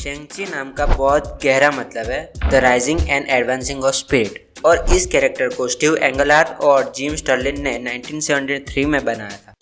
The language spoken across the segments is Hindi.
शेंगची नाम का बहुत गहरा मतलब है the rising and advancing of spirit, और इस कैरेक्टर को स्टीव एंगलहार्ट और जिम स्टर्लिन ने 1973 में बनाया था।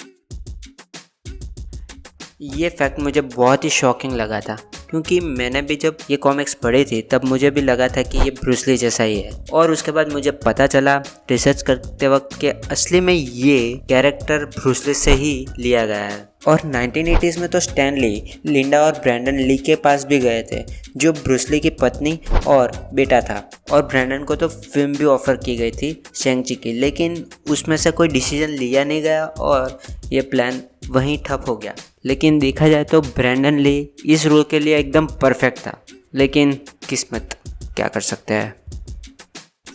ये फैक्ट मुझे बहुत ही शॉकिंग लगा था, क्योंकि मैंने भी जब ये कॉमिक्स पढ़ी थी तब मुझे भी लगा था कि ये ब्रूस ली जैसा ही है, और उसके बाद मुझे पता चला रिसर्च करते वक्त कि असली में ये कैरेक्टर ब्रूस ली से ही लिया गया है। और 1980s में तो स्टैन ली, लिंडा और ब्रैंडन ली के पास भी गए थे, जो ब्रूस ली की पत्नी और बेटा था, और ब्रैंडन को तो फिल्म भी ऑफर की गई थी शेंग-ची की, लेकिन उसमें से कोई डिसीजन लिया नहीं गया और ये प्लान वहीं ठप हो गया। लेकिन देखा जाए तो ब्रैंडन ली इस रोल के लिए एकदम परफेक्ट था, लेकिन किस्मत, क्या कर सकते हैं।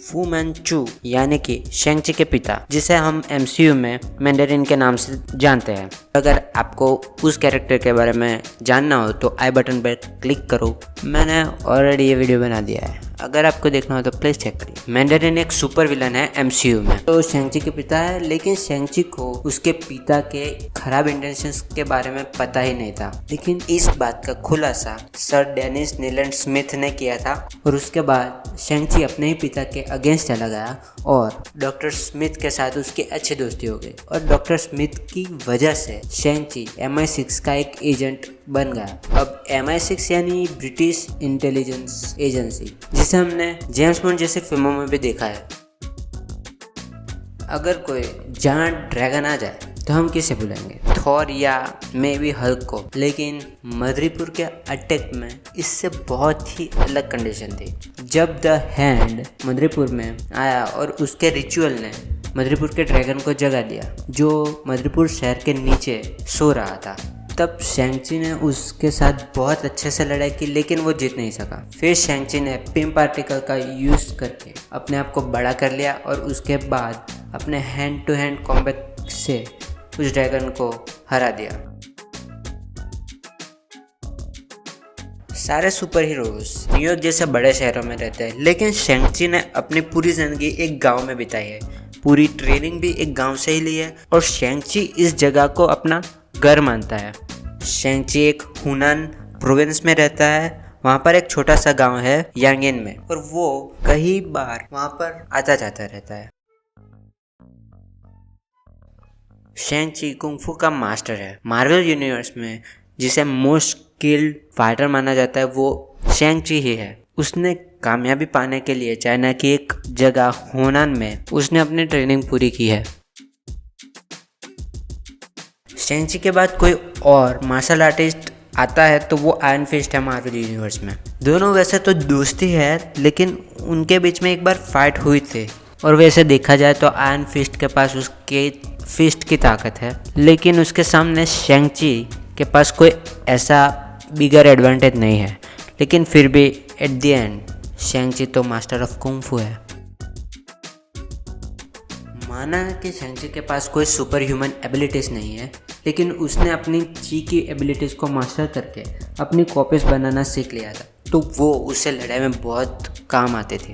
फू मैनचू यानी कि शेंग-ची के पिता, जिसे हम MCU में मैंडरिन के नाम से जानते हैं। अगर आपको उस कैरेक्टर के बारे में जानना हो तो आई बटन पर क्लिक करो, मैंने ऑलरेडी ये वीडियो बना दिया है, अगर आपको देखना हो तो प्लीज चेक करिए। मैंडरिन एक सुपर विलन है MCU में, तो शेंग-ची के पिता है, लेकिन शेंग-ची को उसके पिता के खराब इंटेंशंस के बारे में पता ही नहीं था। लेकिन इस बात का खुलासा सर डेनिस नीलैंड स्मिथ ने किया था, और उसके बाद शेंग-ची अपने ही पिता के अगेंस्ट चला गया और डॉक्टर स्मिथ के साथ उसकी अच्छी दोस्ती हो गई, और डॉक्टर स्मिथ की वजह से शेंग-ची MI6 का एक एजेंट बन गया। अब MI6 यानी ब्रिटिश इंटेलिजेंस एजेंसी, जिसे हमने जेम्स बॉन्ड जैसी फिल्मों में भी देखा है। अगर कोई जहाँ ड्रैगन आ जाए तो हम किसे बुलाएंगे, थॉर या मे बी हल्क को, लेकिन मदरीपुर के अटैक में इससे बहुत ही अलग कंडीशन थी। जब द हैंड मदरीपुर में आया और उसके रिचुअल ने मदरीपुर के ड्रैगन को जगा दिया, जो मदरीपुर शहर के नीचे सो रहा था, तब शेंग-ची ने उसके साथ बहुत अच्छे से लड़ाई की, लेकिन वो जीत नहीं सका। फिर शेंग-ची ने पिम पार्टिकल का यूज़ करके अपने आप को बड़ा कर लिया, और उसके बाद अपने हैंड टू हैंड कॉम्बैट से उस ड्रैगन को हरा दिया। सारे सुपर हीरोज न्यूयॉर्क जैसे बड़े शहरों में रहते हैं, लेकिन शेंग-ची ने अपनी पूरी जिंदगी एक गांव में बिताई है, पूरी ट्रेनिंग भी एक गांव से ही ली है, और शेंग-ची इस जगह को अपना घर मानता है। शेंग-ची एक हुनान प्रोविंस में रहता है, वहाँ पर एक छोटा सा गांव है यांगेन में, और वो कई बार वहाँ पर आता जाता रहता है। शेंग-ची कुंग-फू का मास्टर है। मार्वल यूनिवर्स में जिसे मोस्ट स्किल्ड फाइटर माना जाता है वो शेंग-ची ही है। उसने कामयाबी पाने के लिए चाइना की एक जगह होनान में उसने अपनी ट्रेनिंग पूरी की है। शेंग-ची के बाद कोई और मार्शल आर्टिस्ट आता है तो वो आयरन फिस्ट है मार्वल यूनिवर्स में। दोनों वैसे तो दोस्ती है, लेकिन उनके बीच में एक बार फाइट हुई थी, और वैसे देखा जाए तो आयरन फिस्ट के पास उसके फिस्ट की ताकत है, लेकिन उसके सामने शेंग-ची के पास कोई ऐसा बिगर एडवांटेज नहीं है। लेकिन फिर भी एट द एंड शेंग-ची तो मास्टर ऑफ कुंग-फू है। माना है कि शेंग-ची के पास कोई सुपर ह्यूमन एबिलिटीज़ नहीं है, लेकिन उसने अपनी ची की एबिलिटीज़ को मास्टर करके अपनी कॉपीज बनाना सीख लिया था, तो वो उससे लड़ाई में बहुत काम आते थे।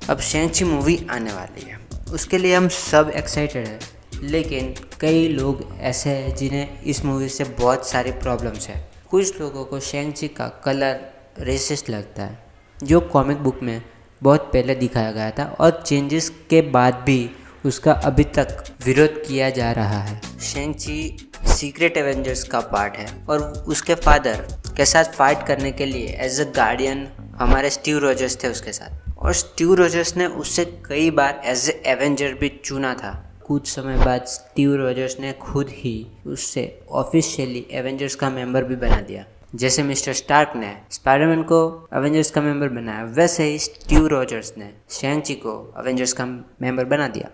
अब शेंग-ची मूवी आने वाली है, उसके लिए हम सब एक्साइटेड हैं, लेकिन कई लोग ऐसे हैं जिन्हें इस मूवी से बहुत सारी प्रॉब्लम्स है। कुछ लोगों को शेंग-ची का कलर रेसिस्ट लगता है, जो कॉमिक बुक में बहुत पहले दिखाया गया था, और चेंजेस के बाद भी उसका अभी तक विरोध किया जा रहा है। शेंग-ची सीक्रेट एवेंजर्स का पार्ट है, और उसके फादर के साथ फाइट करने के लिए एज अ गार्डियन हमारे स्टीव रॉजर्स थे उसके साथ, और स्टीव रॉजर्स ने उससे कई बार एज ए एवेंजर भी चुना था। कुछ समय बाद स्टीव रॉजर्स ने खुद ही उससे ऑफिशियली एवेंजर्स का मेंबर भी बना दिया। जैसे मिस्टर स्टार्क ने स्पाइडरमैन को एवेंजर्स का मेंबर बनाया, वैसे ही स्टीव रॉजर्स ने शेंग-ची को एवेंजर्स का मेंबर बना दिया।